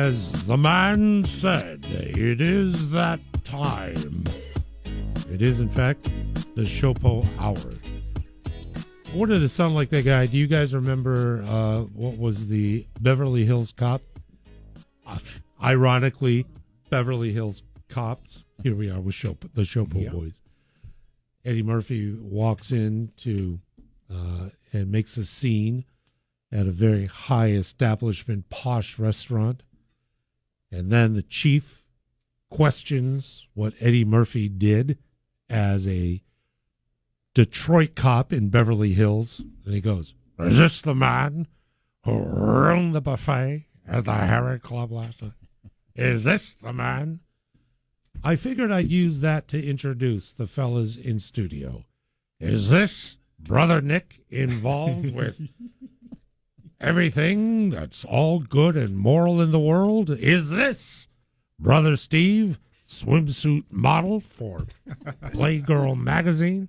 As the man said, it is that time. It is, in fact, the SHOPO Hour. I wanted to sound like that guy. Do you guys remember what was the Beverly Hills Cop? Ironically, Beverly Hills Cops. Here we are with the SHOPO boys. Eddie Murphy walks in and makes a scene at a very high establishment, posh restaurant. And then the chief questions what Eddie Murphy did as a Detroit cop in Beverly Hills. And he goes, "Is this the man who ruined the buffet at the Harry Club last night? Is this the man?" I figured I'd use that to introduce the fellas in studio. Is this Brother Nick involved with everything that's all good and moral in the world? Is this Brother Steve, swimsuit model for Playgirl magazine?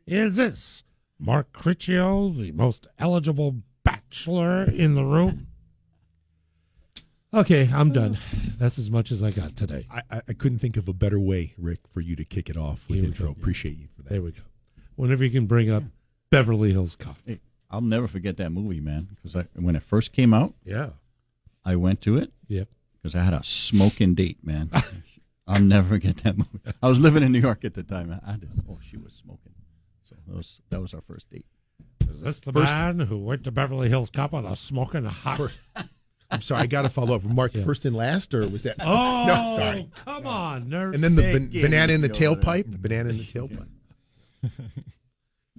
Is this Mark Criccio, the most eligible bachelor in the room? Okay, I'm done. That's as much as I got today. I couldn't think of a better way, Rick, for you to kick it off with intro. Appreciate you for that. There we go. Whenever you can bring up Beverly Hills Cop. Hey, I'll never forget that movie, man, because when it first came out, I went to it because I had a smoking date, man. I'll never forget that movie. I was living in New York at the time. She was smoking. So that was our first date. Is this the man who went to Beverly Hills Cop with a smoking hot? I'm sorry, I got to follow up. Mark, first and last, or was that? Oh, no, sorry. Come on, nerd. And then the banana in the tailpipe. The banana in the tailpipe.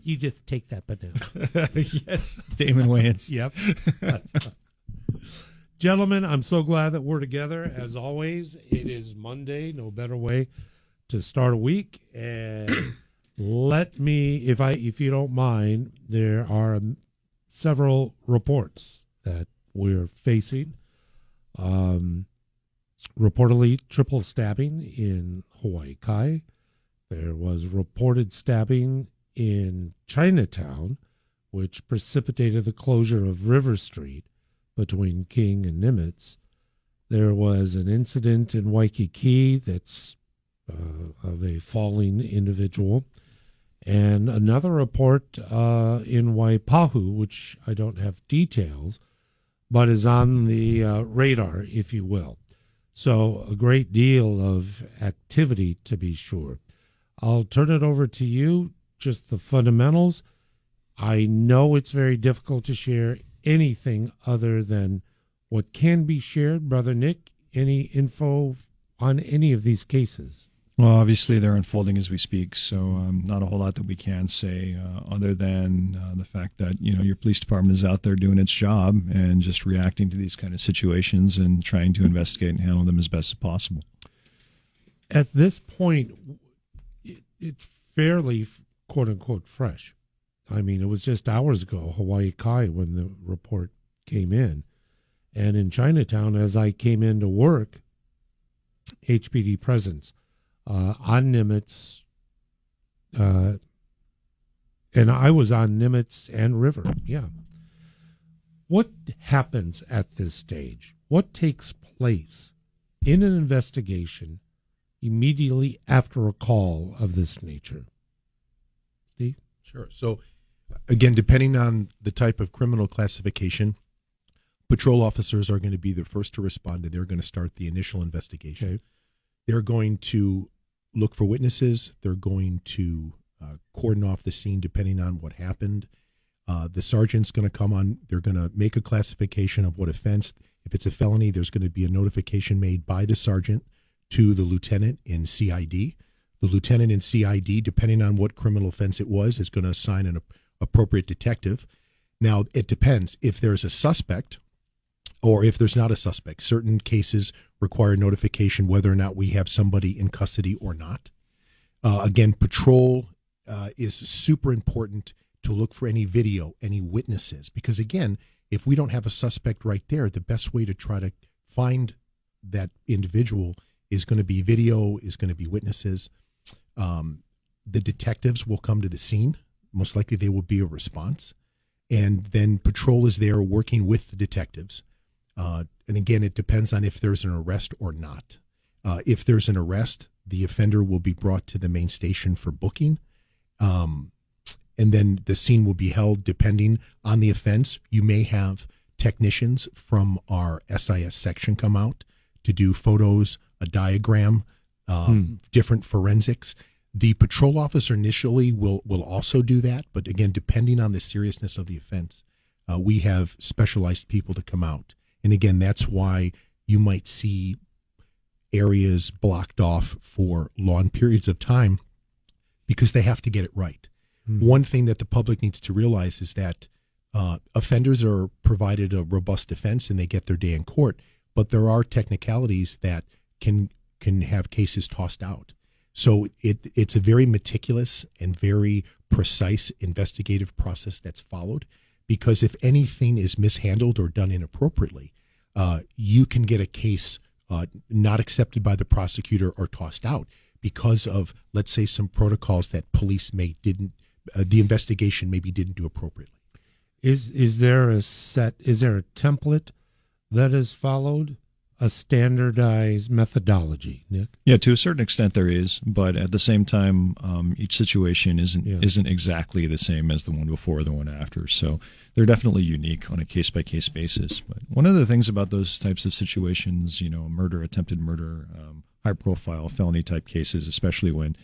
You just take that banana. Yes, Damon Wayans. Yep. Gentlemen, I'm so glad that we're together. As always, it is Monday. No better way to start a week. And let me, if you don't mind, there are several reports that we're facing. Reportedly, triple stabbing in Hawaii Kai. There was reported stabbing in Chinatown, which precipitated the closure of River Street between King and Nimitz. There was an incident in Waikiki that's of a falling individual. And another report in Waipahu, which I don't have details, but is on the radar, if you will. So a great deal of activity, to be sure. I'll turn it over to you, just the fundamentals. I know it's very difficult to share anything other than what can be shared. Brother Nick, any info on any of these cases? Well, obviously they're unfolding as we speak, so not a whole lot that we can say other than the fact that your police department is out there doing its job and just reacting to these kind of situations and trying to investigate and handle them as best as possible. At this point, it's fairly quote-unquote fresh. I mean, it was just hours ago, Hawaii Kai, when the report came in. And in Chinatown, as I came into work, HPD presence on Nimitz, and I was on Nimitz and River, What happens at this stage? What takes place in an investigation immediately after a call of this nature? Steve? Sure. So, again, depending on the type of criminal classification, patrol officers are going to be the first to respond, and they're going to start the initial investigation. Okay. They're going to look for witnesses. They're going to cordon off the scene depending on what happened. The sergeant's going to come on. They're going to make a classification of what offense. If it's a felony, there's going to be a notification made by the sergeant to the lieutenant in CID. The lieutenant in CID, depending on what criminal offense it was, is going to assign an appropriate detective. Now, it depends. If there's a suspect or if there's not a suspect, certain cases require notification whether or not we have somebody in custody or not. Again, patrol is super important to look for any video, any witnesses, because, again, if we don't have a suspect right there, the best way to try to find that individual is going to be video, is going to be witnesses. The detectives will come to the scene. Most likely they will be a response. And then patrol is there working with the detectives and again, it depends on if there's an arrest or not. If there's an arrest, the offender will be brought to the main station for booking. And then the scene will be held depending on the offense. You may have technicians from our SIS section come out to do photos, a diagram, different forensics. The patrol officer initially will also do that, but again, depending on the seriousness of the offense, we have specialized people to come out. And again, that's why you might see areas blocked off for long periods of time, because they have to get it right. One thing that the public needs to realize is that offenders are provided a robust defense and they get their day in court, but there are technicalities that can have cases tossed out. So it's a very meticulous and very precise investigative process that's followed, because if anything is mishandled or done inappropriately, you can get a case not accepted by the prosecutor or tossed out because of, let's say, some protocols that police the investigation maybe didn't do appropriately. Is there a template that is followed? A standardized methodology, Nick? Yeah, to a certain extent there is, but at the same time, each situation isn't exactly the same as the one before or the one after. So they're definitely unique on a case-by-case basis. But one of the things about those types of situations, murder, attempted murder, high-profile felony-type cases, especially when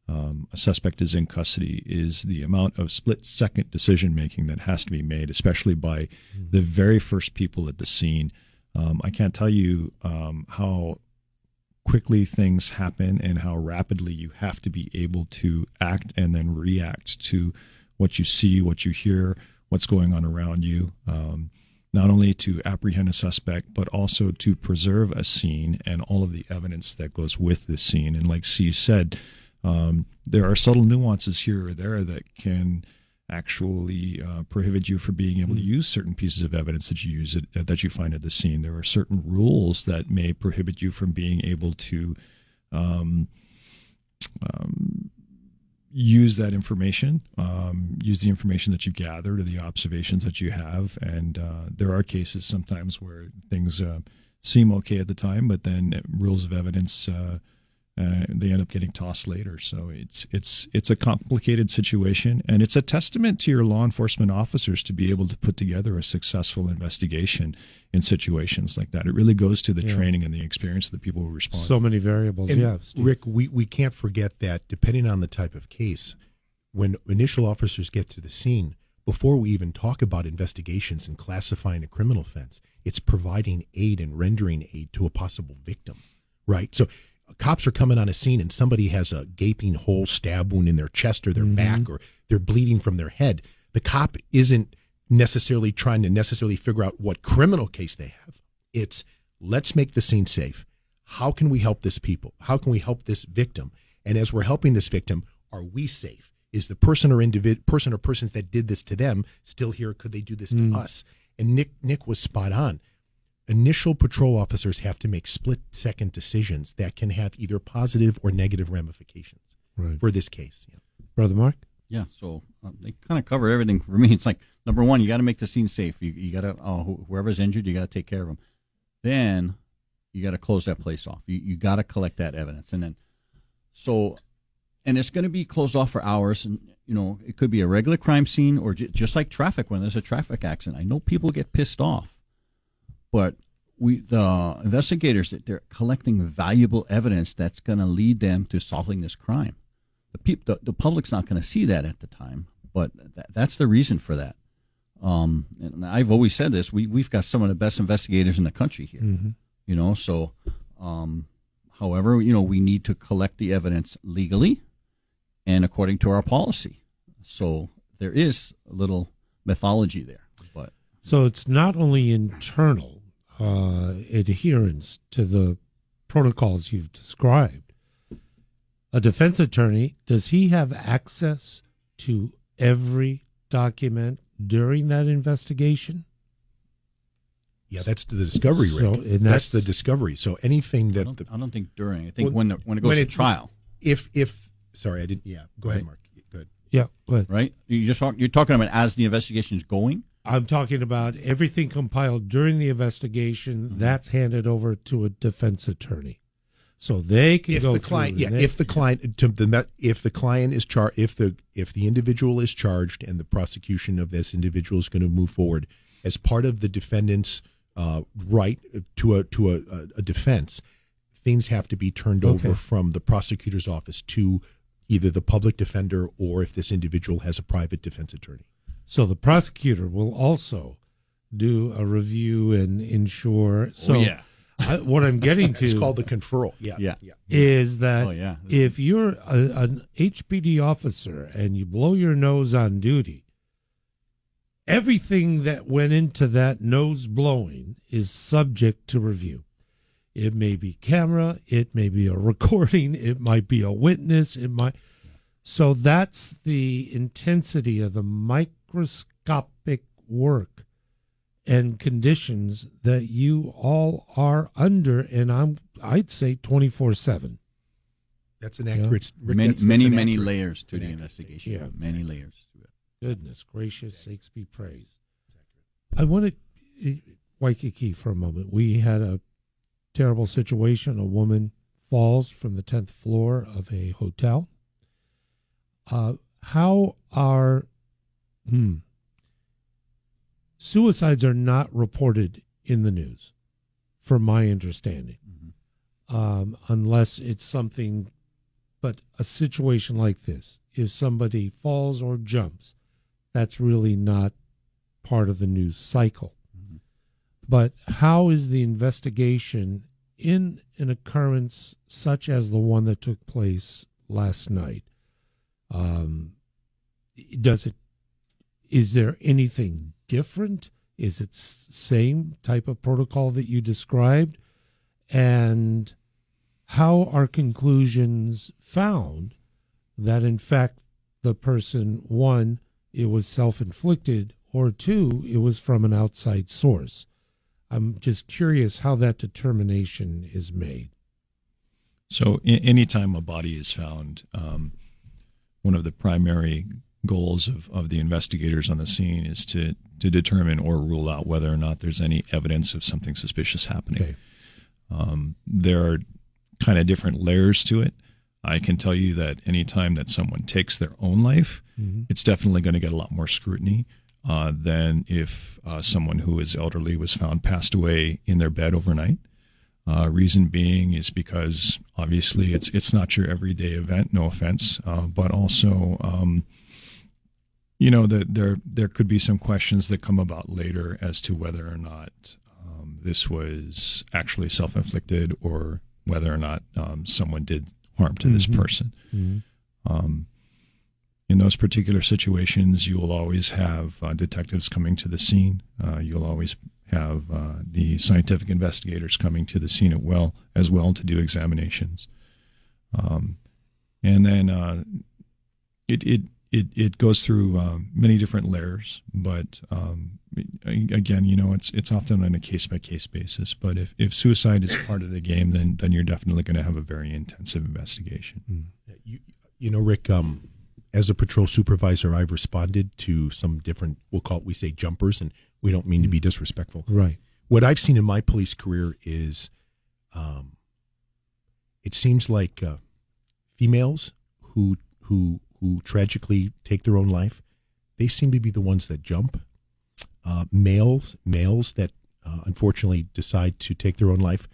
a suspect is in custody, is the amount of split-second decision-making that has to be made, especially by the very first people at the scene. I can't tell you how quickly things happen and how rapidly you have to be able to act and then react to what you see, what you hear, what's going on around you, not only to apprehend a suspect, but also to preserve a scene and all of the evidence that goes with the scene. And like Steve said, there are subtle nuances here or there that can actually prohibit you from being able to use certain pieces of evidence that you find at the scene. There are certain rules that may prohibit you from being able to use that information, use the information that you gathered or the observations that you have. And there are cases sometimes where things seem okay at the time, but then rules of evidence they end up getting tossed later. So it's a complicated situation, and it's a testament to your law enforcement officers to be able to put together a successful investigation in situations like that. It really goes to the training and the experience of the people who respond. So many variables. And Rick, we can't forget that depending on the type of case, when initial officers get to the scene, before we even talk about investigations and classifying a criminal offense, it's providing aid and rendering aid to a possible victim, right? So cops are coming on a scene and somebody has a gaping hole, stab wound in their chest or their back, or they're bleeding from their head. The cop isn't necessarily trying to figure out what criminal case they have. It's, let's make the scene safe. How can we help this people? How can we help this victim? And as we're helping this victim, are we safe? Is the person or person or persons that did this to them still here? Could they do this to us? And Nick was spot on. Initial patrol officers have to make split-second decisions that can have either positive or negative ramifications for this case. Yeah. Brother Mark? Yeah, so they kind of cover everything for me. It's like, number one, you got to make the scene safe. You got to, whoever's injured, you got to take care of them. Then you got to close that place off. You got to collect that evidence. And then, and it's going to be closed off for hours. And, it could be a regular crime scene or just like traffic when there's a traffic accident. I know people get pissed off. But the investigators, they're collecting valuable evidence that's going to lead them to solving this crime. The public's not going to see that at the time, but that's the reason for that. And I've always said this: we've got some of the best investigators in the country here. So, however, we need to collect the evidence legally and according to our policy. So there is a little mythology there. So it's not only internal adherence to the protocols you've described. A defense attorney, does he have access to every document during that investigation? Yeah, that's the discovery, Rick. So, that's the discovery. So anything that I don't think during. I think when it goes to trial. Sorry, I didn't. Yeah, go ahead, Mark. Go ahead. Yeah, go ahead. Right, you're talking about as the investigation is going. I'm talking about everything compiled during the investigation. Mm-hmm. That's handed over to a defense attorney, so they can go through. If the individual is charged and the prosecution of this individual is going to move forward as part of the defendant's right to a defense, things have to be turned over from the prosecutor's office to either the public defender or if this individual has a private defense attorney. So the prosecutor will also do a review and ensure. So what I'm getting to it's called the conferral. Is that if you're an HPD officer and you blow your nose on duty, everything that went into that nose blowing is subject to review. It may be camera, it may be a recording, it might be a witness, it might. So that's the intensity of the microscopic work and conditions that you all are under, and I'd say 24/7. That's an accurate. Rick, many layers to the investigation. Yeah, many layers to it. Goodness gracious, sakes be praised. I want to Waikiki for a moment. We had a terrible situation. A woman falls from the 10th floor of a hotel. How are suicides are not reported in the news, from my understanding, unless it's something. But a situation like this, if somebody falls or jumps, that's really not part of the news cycle. Mm-hmm. But how is the investigation in an occurrence such as the one that took place last night? Is there anything different? Is it same type of protocol that you described? And how are conclusions found that in fact the person, one, it was self-inflicted, or two, it was from an outside source? I'm just curious how that determination is made. So anytime a body is found, one of the primary goals of the investigators on the scene is to determine or rule out whether or not there's any evidence of something suspicious happening. Okay. There are kind of different layers to it. I can tell you that anytime that someone takes their own life, it's definitely going to get a lot more scrutiny than if someone who is elderly was found passed away in their bed overnight. Reason being is because obviously it's not your everyday event, no offense, but also there could be some questions that come about later as to whether or not this was actually self-inflicted or whether or not someone did harm to this person. In those particular situations, you will always have detectives coming to the scene. You'll always have the scientific investigators coming to the scene as well to do examinations. And then it goes through many different layers, but again, it's often on a case-by-case basis. But if suicide is part of the game, then you're definitely going to have a very intensive investigation. Rick, as a patrol supervisor, I've responded to some different, we say jumpers, and we don't mean to be disrespectful. Right. What I've seen in my police career is it seems like females who tragically take their own life, they seem to be the ones that jump. Males that unfortunately decide to take their own life,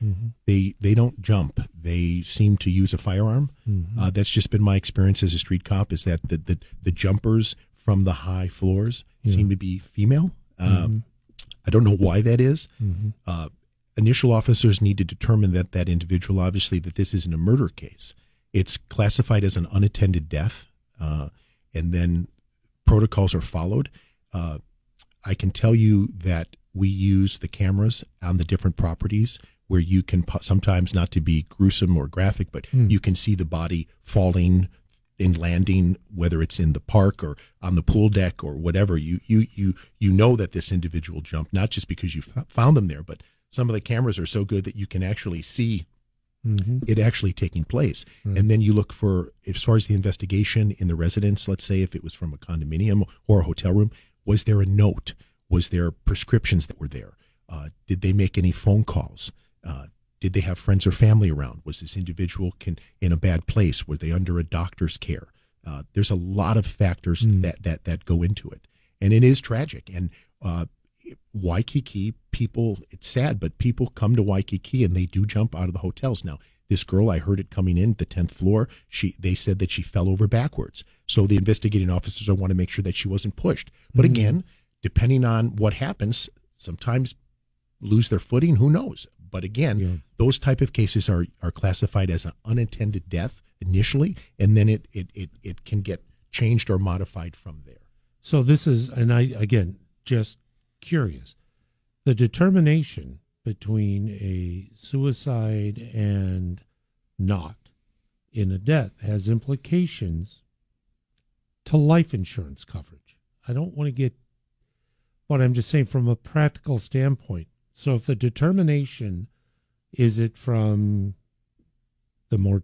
they don't jump. They seem to use a firearm. That's just been my experience as a street cop, is that the jumpers from the high floors seem to be female. I don't know why that is. Initial officers need to determine that individual, obviously, that this isn't a murder case. It's classified as an unattended death, and then protocols are followed. I can tell you that we use the cameras on the different properties where you can sometimes, not to be gruesome or graphic, but you can see the body falling and landing, whether it's in the park or on the pool deck or whatever. You know that this individual jumped, not just because you found them there, but some of the cameras are so good that you can actually see it actually taking place. And then you look for, as far as the investigation in the residence, let's say if it was from a condominium or a hotel room, was there a note? Was there prescriptions that were there? Did they make any phone calls? Did they have friends or family around? Was this individual in a bad place? Were they under a doctor's care? There's a lot of factors that go into it. And it is tragic. And Waikiki, people, it's sad, but people come to Waikiki and they do jump out of the hotels. Now, this girl, I heard it coming in the 10th floor. They said that she fell over backwards. So the investigating officers want to make sure that she wasn't pushed. But again, depending on what happens, sometimes lose their footing, who knows? But again, those type of cases are classified as an unintended death initially, and then it can get changed or modified from there. So this is, and again, just curious, the determination between a suicide and not in a death has implications to life insurance coverage. I don't want to get, but I'm just saying from a practical standpoint. So if the determination, is it from the medical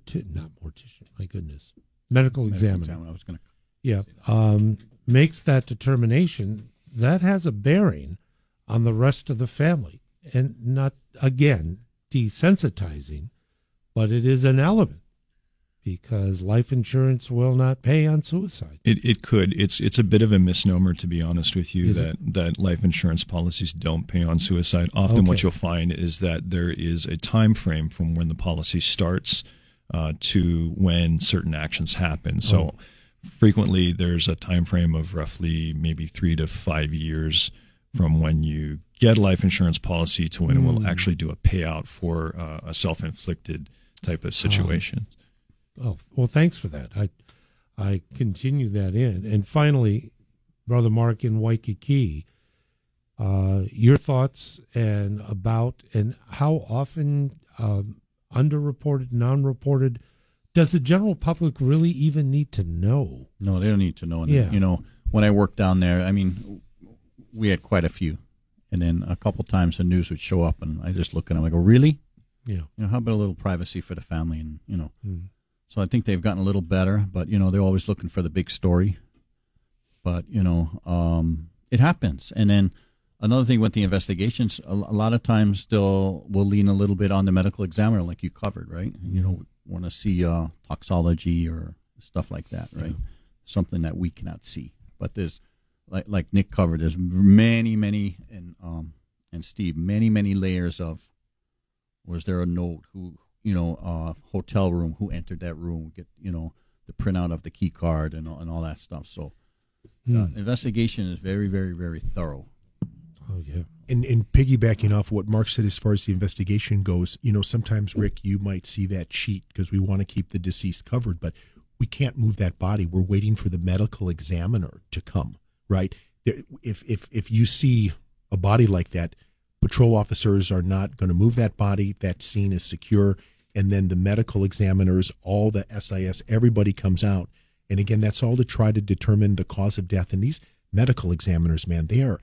examiner. I was going to. Yeah, makes that determination, that has a bearing on the rest of the family. And not, again, desensitizing, but it is an element because life insurance will not pay on suicide. It could. It's a bit of a misnomer, to be honest with you, that life insurance policies don't pay on suicide. Often what you'll find is that there is a time frame from when the policy starts to when certain actions happen. So frequently there's a time frame of roughly maybe 3 to 5 years from when you get a life insurance policy to when it will actually do a payout for a self-inflicted type of situation. Well, thanks for that. I continue that in. And finally, Brother Mark in Waikiki, your thoughts and how often underreported, non-reported, does the general public really even need to know? No, they don't need to know. And when I worked down there, I mean, we had quite a few. And then a couple times the news would show up, and I just look at them. I go, really? Yeah. How about a little privacy for the family? And, So I think they've gotten a little better, but, they're always looking for the big story. But, it happens. And then another thing with the investigations, a lot of times we'll lean a little bit on the medical examiner, like you covered, right? Want to see toxology or stuff like that, right? Yeah. Something that we cannot see. But there's, like Nick covered, there's many, and Steve, many layers of, was there a note, who, hotel room, who entered that room, get, the printout of the key card and all that stuff. So investigation is very, very, very thorough. Oh, yeah. And piggybacking off what Mark said as far as the investigation goes, sometimes, Rick, you might see that sheet because we want to keep the deceased covered, but we can't move that body. We're waiting for the medical examiner to come, right? If you see a body like that, patrol officers are not going to move that body. That scene is secure. And then the medical examiners, all the SIS, everybody comes out. And again, that's all to try to determine the cause of death. And these medical examiners, man, they're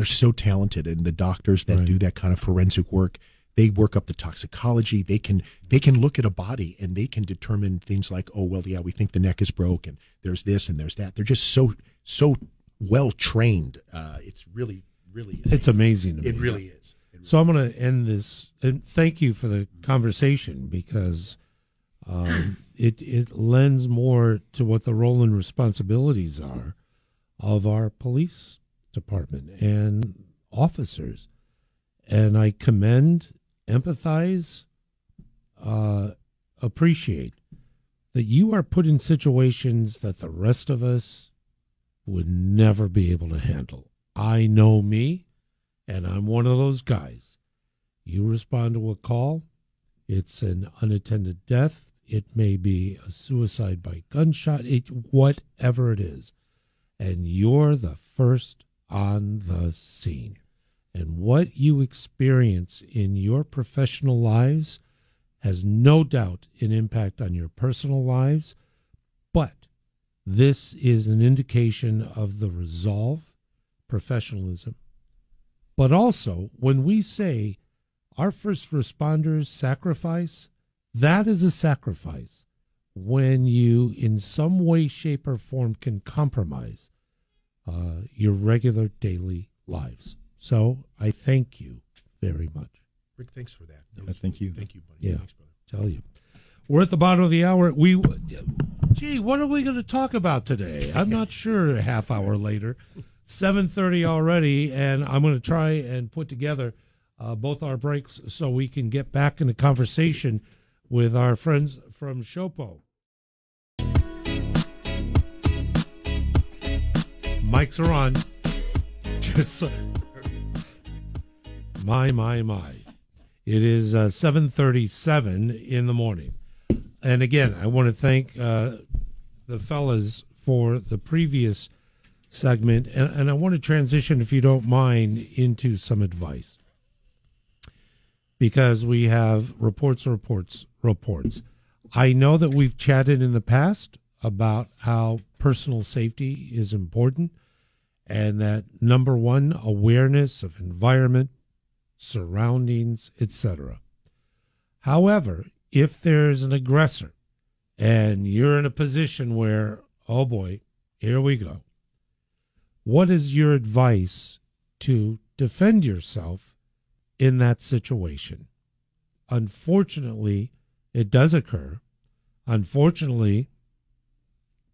so talented. And the doctors that do that kind of forensic work, they work up the toxicology. They can look at a body and they can determine things like, oh, well, yeah, we think the neck is broken. There's this and there's that. They're just so well trained. It's really amazing. It's amazing to me. It really is. So I'm going to end this, and thank you for the conversation because it lends more to what the role and responsibilities are of our police department and officers. And I commend, empathize, appreciate that you are put in situations that the rest of us would never be able to handle. I know me, and I'm one of those guys. You respond to a call, it's an unattended death, it may be a suicide by gunshot, whatever it is, and you're the first on the scene. And what you experience in your professional lives has no doubt an impact on your personal lives, but this is an indication of the resolve, professionalism. But also, when we say our first responders sacrifice, that is a sacrifice when you, in some way, shape, or form, can compromise your regular daily lives. So I thank you very much. Rick, thanks for that. Thank you. Thank you, buddy. Yeah, Thanks, brother. Tell you. We're at the bottom of the hour. What are we going to talk about today? I'm not sure. A half hour later, 7:30 already, and I'm going to try and put together both our breaks so we can get back in a conversation with our friends from SHOPO. Mics are on. Just my. It is 7:37 in the morning. And again, I want to thank the fellas for the previous segment. And I want to transition, if you don't mind, into some advice. Because we have reports. I know that we've chatted in the past about how personal safety is important and that, number one, awareness of environment, surroundings, etc. However, if there's an aggressor and you're in a position where, oh boy, here we go, what is your advice to defend yourself in that situation? Unfortunately, it does occur. Unfortunately,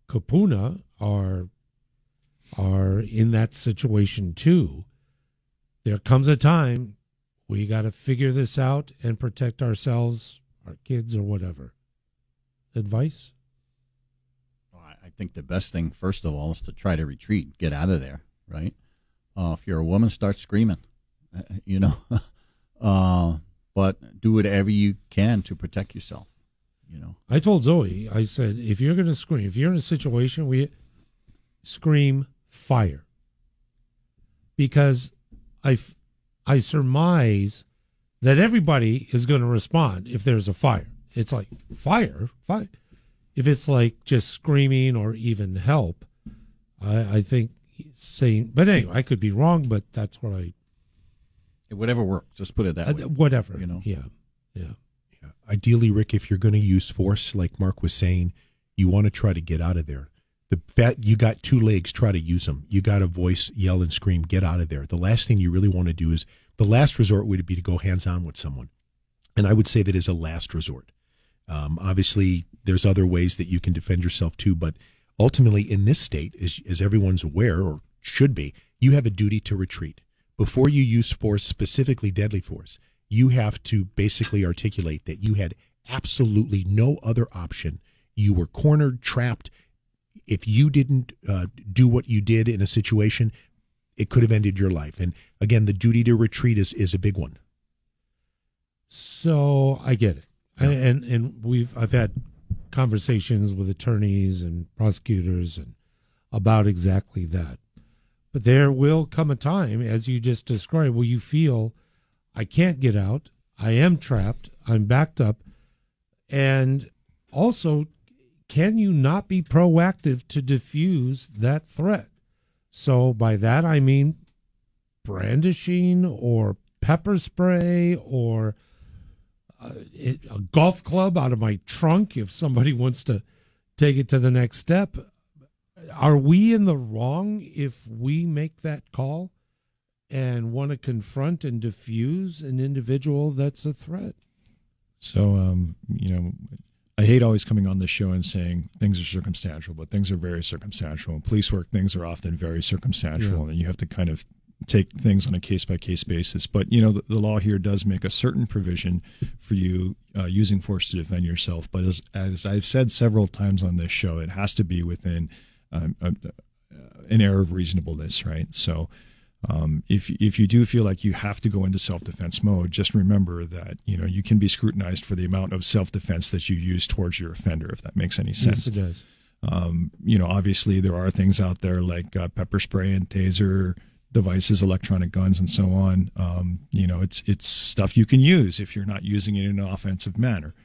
Kapuna are in that situation too. There comes a time we got to figure this out and protect ourselves, our kids, or whatever. Advice? Well, I think the best thing, first of all, is to try to retreat, get out of there, right? If you're a woman, start screaming, but do whatever you can to protect yourself, I told Zoe, I said, if you're going to scream, if you're in a situation where you scream fire, because I surmise that everybody is going to respond if there's a fire. It's like, fire. If it's like just screaming or even help, I think saying, but anyway, I could be wrong, but that's what whatever works, just put it that way. Whatever, Yeah. Ideally, Rick, if you're going to use force, like Mark was saying, you want to try to get out of there. You got two legs, try to use them. You got a voice, yell and scream, get out of there. The last thing you really want to do is, the last resort would be to go hands-on with someone. And I would say that is a last resort. Obviously, there's other ways that you can defend yourself too, but ultimately in this state, as everyone's aware, or should be, you have a duty to retreat. Before you use force, specifically deadly force, you have to basically articulate that you had absolutely no other option. You were cornered, trapped. If you didn't do what you did in a situation, it could have ended your life. And again, the duty to retreat is a big one. So I get it. Yeah. And I've had conversations with attorneys and prosecutors and about exactly that. But there will come a time, as you just described, where you feel, I can't get out, I am trapped, I'm backed up, and also, can you not be proactive to diffuse that threat? So by that I mean brandishing or pepper spray or a golf club out of my trunk if somebody wants to take it to the next step. Are we in the wrong if we make that call and want to confront and diffuse an individual that's a threat? So, I hate always coming on this show and saying things are circumstantial, but things are very circumstantial. In police work, things are often very circumstantial, and you have to kind of take things on a case-by-case basis. But, the law here does make a certain provision for you using force to defend yourself. But as I've said several times on this show, it has to be within an error of reasonableness, right? So if you do feel like you have to go into self-defense mode, just remember that, you can be scrutinized for the amount of self-defense that you use towards your offender, if that makes any sense. Yes, it does. Obviously there are things out there like pepper spray and taser devices, electronic guns, and so on. It's stuff you can use if you're not using it in an offensive manner.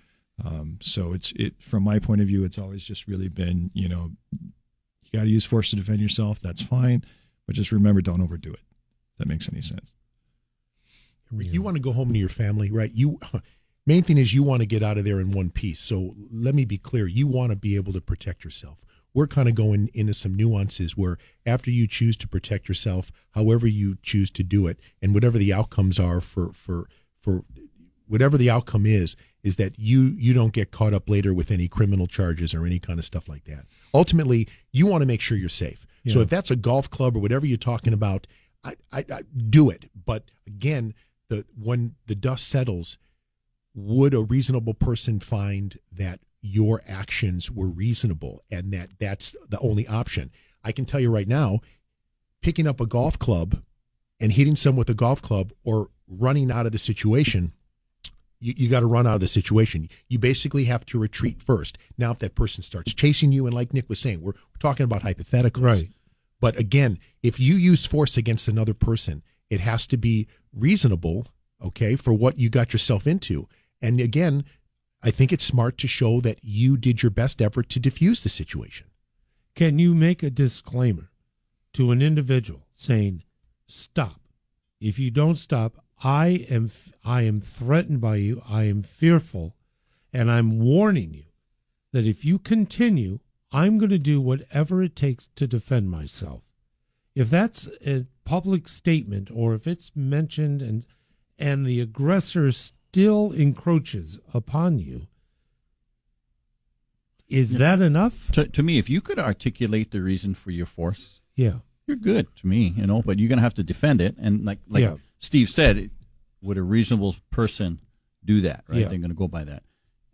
So from my point of view, it's always just really been, you got to use force to defend yourself. That's fine. But just remember, don't overdo it. If that makes any sense. You want to go home to your family, right? Main thing is you want to get out of there in one piece. So let me be clear. You want to be able to protect yourself. we're kind of going into some nuances where after you choose to protect yourself, however you choose to do it, and whatever the outcomes are for whatever the outcome is that you don't get caught up later with any criminal charges or any kind of stuff like that. Ultimately, you want to make sure you're safe. Yeah. So if that's a golf club or whatever you're talking about, I do it. But again, when the dust settles, would a reasonable person find that your actions were reasonable and that's the only option? I can tell you right now, picking up a golf club and hitting someone with a golf club or running out of the situation, you got to run out of the situation. You basically have to retreat first. Now, if that person starts chasing you, and like Nick was saying, we're talking about hypotheticals. Right. But again, if you use force against another person, it has to be reasonable, okay, for what you got yourself into. And again, I think it's smart to show that you did your best effort to diffuse the situation. Can you make a disclaimer to an individual saying, stop? If you don't stop, I am threatened by you, I am fearful, and I'm warning you that if you continue, I'm going to do whatever it takes to defend myself. If that's a public statement, or if it's mentioned and the aggressor still encroaches upon you, is that enough? To me, if you could articulate the reason for your force, yeah, you're good to me, but you're going to have to defend it. And like yeah. Steve said, would a reasonable person do that, right? Yeah. They're going to go by that.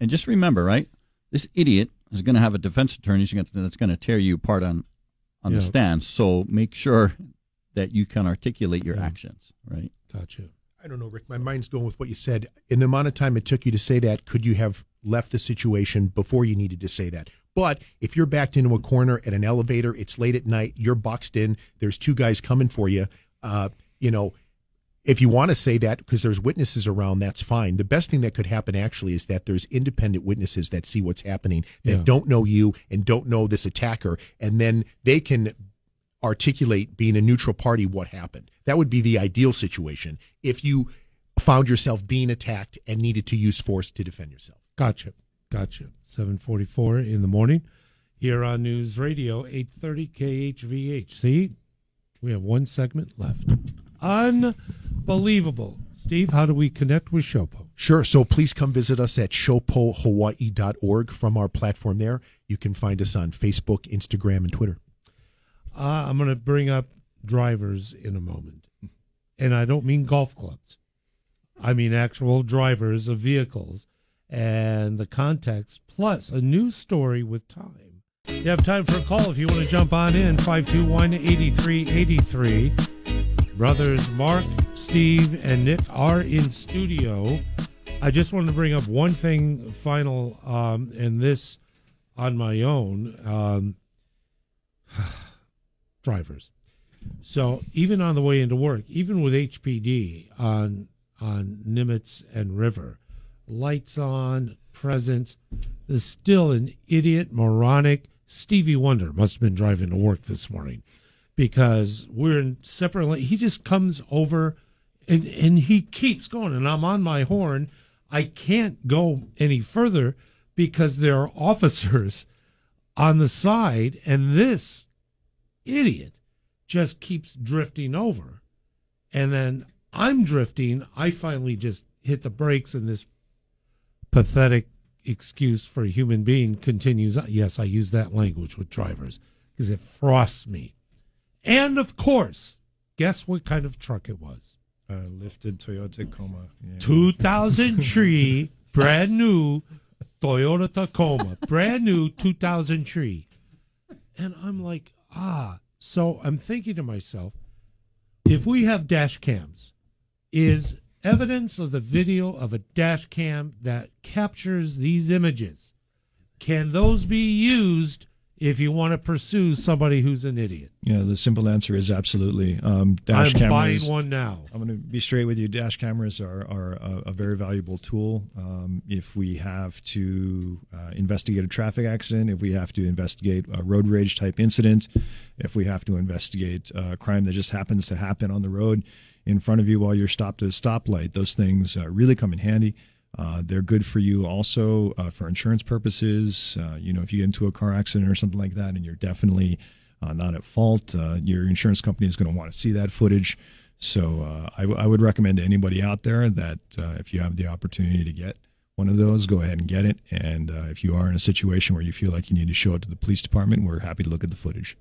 And just remember, right, this idiot is going to have a defense attorney that's going to tear you apart on the stand. So make sure that you can articulate your actions, right? Gotcha. I don't know, Rick. My mind's going with what you said. In the amount of time it took you to say that, could you have left the situation before you needed to say that? But if you're backed into a corner at an elevator, it's late at night, you're boxed in, there's two guys coming for you, if you want to say that because there's witnesses around, that's fine. The best thing that could happen actually is that there's independent witnesses that see what's happening, that don't know you and don't know this attacker, and then they can articulate, being a neutral party, what happened. That would be the ideal situation if you found yourself being attacked and needed to use force to defend yourself. Gotcha. 7:44 in the morning here on News Radio 830 KHVH. See, we have one segment left. Unbelievable. Steve, how do we connect with SHOPO? Sure. So please come visit us at shopohawaii.org. From our platform there, you can find us on Facebook, Instagram, and Twitter. I'm going to bring up drivers in a moment. And I don't mean golf clubs. I mean actual drivers of vehicles and the context, plus a news story with time. You have time for a call if you want to jump on in, 521-8383. Brothers Mark, Steve, and Nick are in studio. I just wanted to bring up one thing final, and this on my own. Drivers. So even on the way into work, even with HPD on Nimitz and River, lights on, present, there's still an idiot, moronic Stevie Wonder must have been driving to work this morning, because we're in separate lanes. He just comes over and he keeps going, and I'm on my horn. I can't go any further because there are officers on the side, and this idiot just keeps drifting over. And then I'm drifting. I finally just hit the brakes, and this pathetic excuse for a human being continues. Yes, I use that language with drivers because it frosts me. And, of course, guess what kind of truck it was? Lifted Toyota Tacoma. Yeah. 2003, brand new Toyota Tacoma. Brand new 2003. And I'm like, So I'm thinking to myself, if we have dash cams, is evidence of the video of a dash cam that captures these images, can those be used if you want to pursue somebody who's an idiot? Yeah, the simple answer is absolutely. Dash I'm cameras, buying one now. I'm going to be straight with you. Dash cameras are a very valuable tool. If we have to investigate a traffic accident, if we have to investigate a road rage type incident, if we have to investigate a crime that just happens to happen on the road in front of you while you're stopped at a stoplight, those things really come in handy. They're good for you also for insurance purposes. If you get into a car accident or something like that and you're definitely not at fault, your insurance company is going to want to see that footage. So I would recommend to anybody out there that if you have the opportunity to get one of those, go ahead and get it. And if you are in a situation where you feel like you need to show it to the police department, we're happy to look at the footage.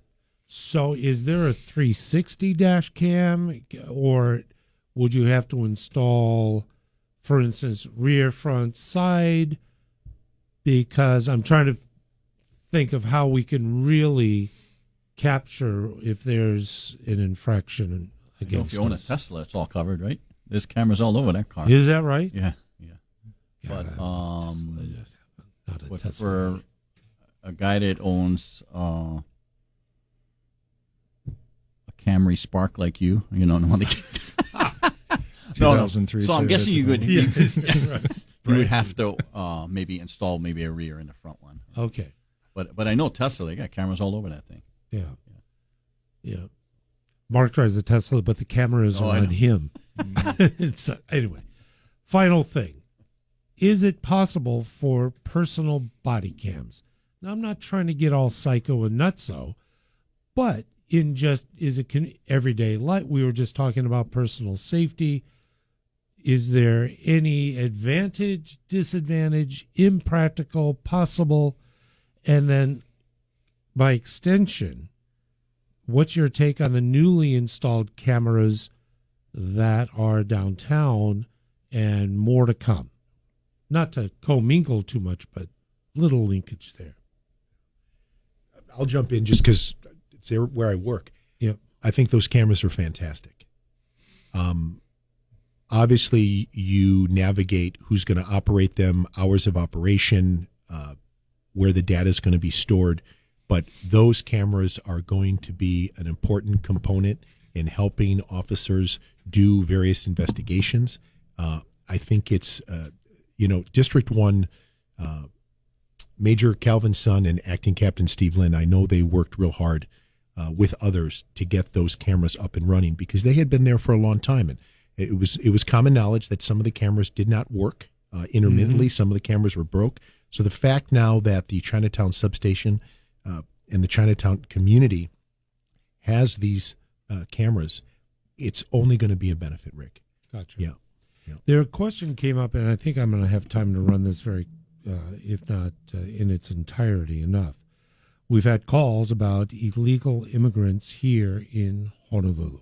So is there a 360 dash cam, or would you have to install, for instance, rear, front, side? Because I'm trying to think of how we can really capture if there's an infraction against if you own a Tesla, it's all covered, right? There's cameras all over that car. Is that right? Yeah. God, But for a guy that owns a Camry Spark like you know, no, 2003. So I'm guessing you could. Right. You would have to maybe install maybe a rear and a front one. Okay. But I know Tesla, they got cameras all over that thing. Yeah. Mark drives a Tesla, but the cameras are on him. So, anyway, final thing. Is it possible for personal body cams? Now, I'm not trying to get all psycho and nutso, but everyday life? We were just talking about personal safety. Is there any advantage, disadvantage, impractical, possible? And then, by extension, what's your take on the newly installed cameras that are downtown and more to come? Not to commingle too much, but little linkage there. I'll jump in just because it's where I work. Yep. I think those cameras are fantastic. Obviously, you navigate who's going to operate them, hours of operation, where the data is going to be stored. But those cameras are going to be an important component in helping officers do various investigations. I think it's, District 1, Major Calvin Sun and Acting Captain Steve Lynn, I know they worked real hard with others to get those cameras up and running because they had been there for a long time. And it was common knowledge that some of the cameras did not work intermittently. Some of the cameras were broke. So the fact now that the Chinatown substation and the Chinatown community has these cameras, it's only going to be a benefit, Rick. Gotcha. Yeah. There a question came up, and I think I'm going to have time to run this if not in its entirety enough. We've had calls about illegal immigrants here in Honolulu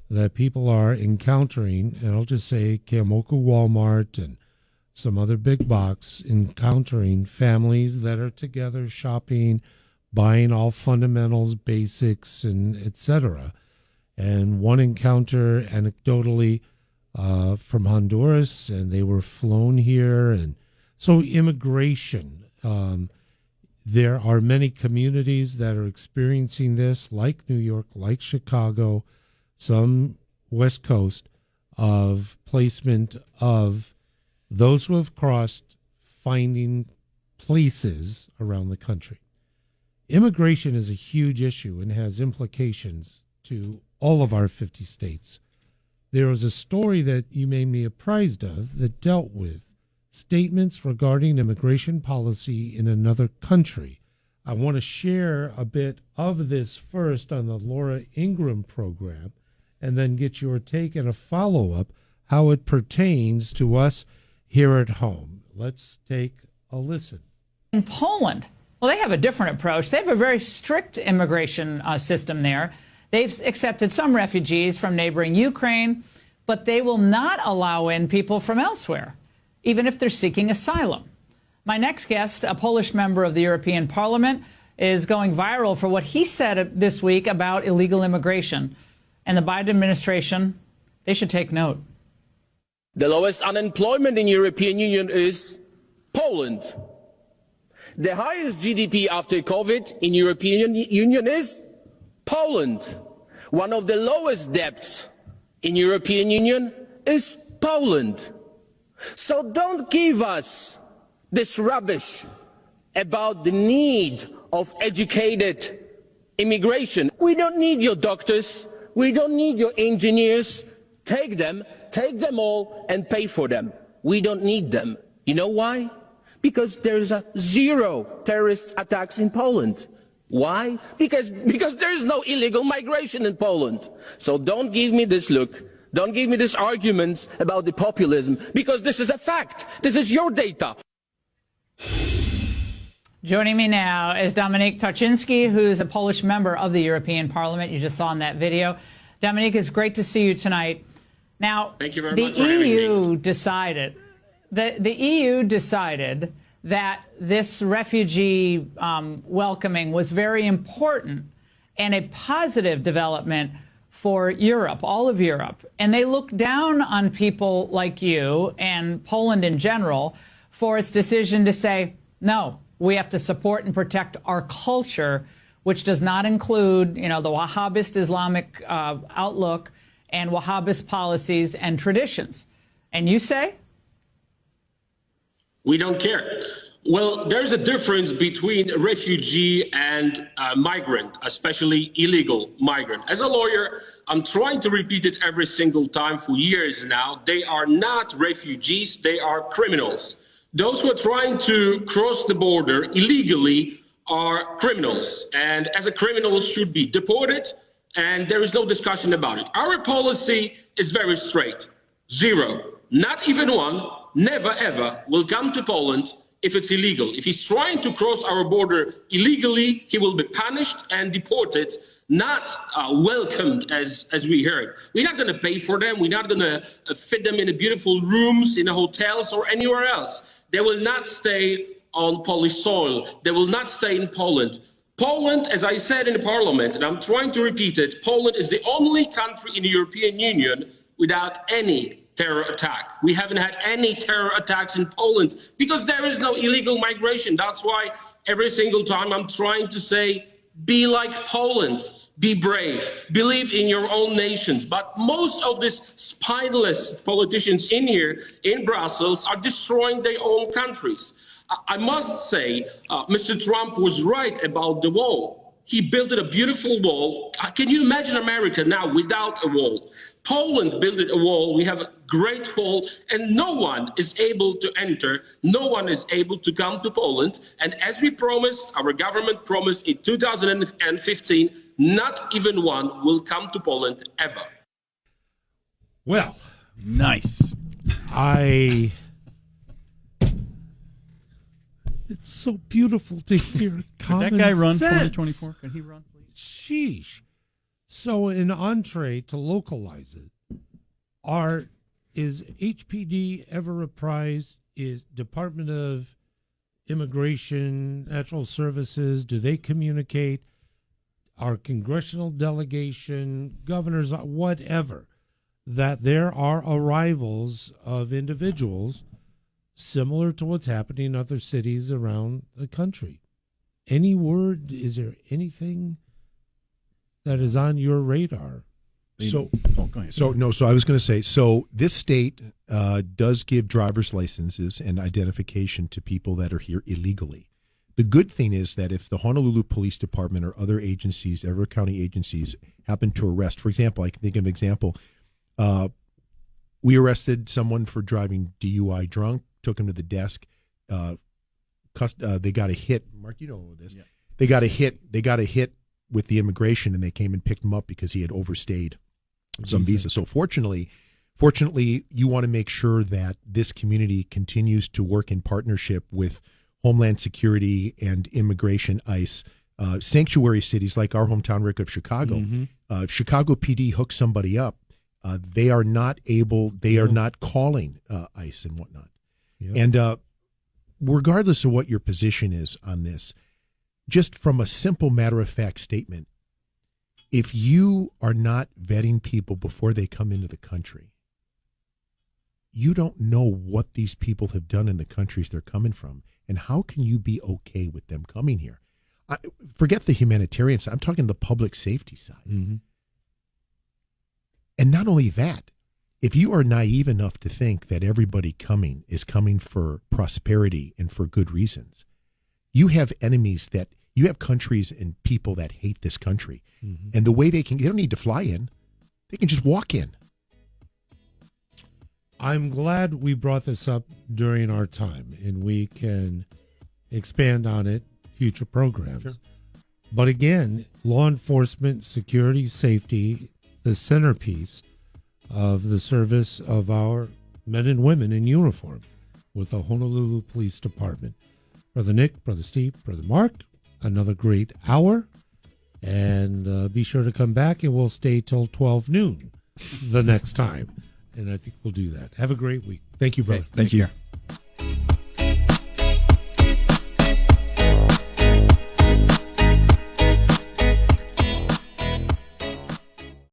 that people are encountering, and I'll just say Keomoku Walmart and some other big box, encountering families that are together shopping, buying all fundamentals, basics, and etc. And one encounter anecdotally from Honduras, and they were flown here. And so immigration, there are many communities that are experiencing this, like New York, like Chicago, some West Coast, of placement of those who have crossed, finding places around the country. Immigration is a huge issue and has implications to all of our 50 states. There was a story that you made me apprised of that dealt with statements regarding immigration policy in another country. I want to share a bit of this first on the Laura Ingram program and then get your take and a follow-up how it pertains to us here at home. Let's take a listen. In Poland, well, they have a different approach. They have a very strict immigration system there. They've accepted some refugees from neighboring Ukraine, but they will not allow in people from elsewhere, even if they're seeking asylum. My next guest, a Polish member of the European Parliament, is going viral for what he said this week about illegal immigration. And the Biden administration, they should take note. The lowest unemployment in the European Union is Poland. The highest GDP after COVID in the European Union is Poland. One of the lowest debts in the European Union is Poland. So don't give us this rubbish about the need of educated immigration. We don't need your doctors. We don't need your engineers. Take them all and pay for them. We don't need them. You know why? Because there's zero terrorist attacks in Poland. Why? Because there is no illegal migration in Poland. So don't give me this look. Don't give me these arguments about the populism, because this is a fact. This is your data. Joining me now is Dominik Tarczynski, who's a Polish member of the European Parliament. You just saw in that video. Dominik, it's great to see you tonight. Now, thank you very much for having me. The EU decided that this refugee welcoming was very important and a positive development for Europe, all of Europe. And they look down on people like you and Poland in general for its decision to say, no, we have to support and protect our culture, which does not include, the Wahhabist Islamic outlook and Wahhabist policies and traditions. And you say? We don't care. Well, there's a difference between a refugee and a migrant, especially illegal migrant. As a lawyer, I'm trying to repeat it every single time for years now. They are not refugees, they are criminals. Those who are trying to cross the border illegally are criminals, and as a criminal should be deported, and there is no discussion about it. Our policy is very straight. Zero. Not even one, never ever will come to Poland if it's illegal. If he's trying to cross our border illegally, he will be punished and deported, not welcomed as we heard. We're not going to pay for them. We're not going to fit them in the beautiful rooms in the hotels or anywhere else. They will not stay on Polish soil. They will not stay in Poland. Poland, as I said in the parliament, and I'm trying to repeat it, Poland is the only country in the European Union without any terror attack. We haven't had any terror attacks in Poland because there is no illegal migration. That's why every single time I'm trying to say, be like Poland, be brave, believe in your own nations. But most of these spineless politicians in here in Brussels are destroying their own countries. I must say, Mr. Trump was right about the wall. He built a beautiful wall. Can you imagine America now without a wall? Poland built a wall. We have a great wall, and no one is able to enter. No one is able to come to Poland. And as we promised, our government promised in 2015, not even one will come to Poland ever. Well, nice. It's so beautiful to hear common Could that guy run sense. 2024? Can he run, please? Sheesh. So an entree to localize it, is HPD ever apprised? Is Department of Immigration, Natural Services, do they communicate? Our congressional delegation, governors, whatever, that there are arrivals of individuals similar to what's happening in other cities around the country? Any word? Is there anything that is on your radar? So, go ahead. So I was going to say, so this state does give driver's licenses and identification to people that are here illegally. The good thing is that if the Honolulu Police Department or other agencies, Everett County agencies, happen to arrest, for example, I can think of an example. We arrested someone for driving DUI drunk, took him to the desk. They got a hit. Mark, you know this. Yeah. They got a hit with the immigration, and they came and picked him up because he had overstayed some visa. So fortunately, you want to make sure that this community continues to work in partnership with Homeland Security and Immigration, ICE, sanctuary cities like our hometown, Rick, of Chicago. Mm-hmm. If Chicago PD hooks somebody up, they are not calling ICE and whatnot. Yep. And regardless of what your position is on this, just from a simple matter-of-fact statement, if you are not vetting people before they come into the country, you don't know what these people have done in the countries they're coming from, and how can you be okay with them coming here? Forget the humanitarian side. I'm talking the public safety side. Mm-hmm. And not only that, if you are naive enough to think that everybody coming is coming for prosperity and for good reasons, you have enemies you have countries and people that hate this country. Mm-hmm. And the way they don't need to fly in, they can just walk in. I'm glad we brought this up during our time, and we can expand on it future programs. Sure. But again, law enforcement, security, safety, the centerpiece of the service of our men and women in uniform with the Honolulu Police Department. Brother Nick, Brother Steve, Brother Mark, another great hour. And be sure to come back, and we'll stay till 12 noon the next time. And I think we'll do that. Have a great week. Thank you, brother. Thank you. Care.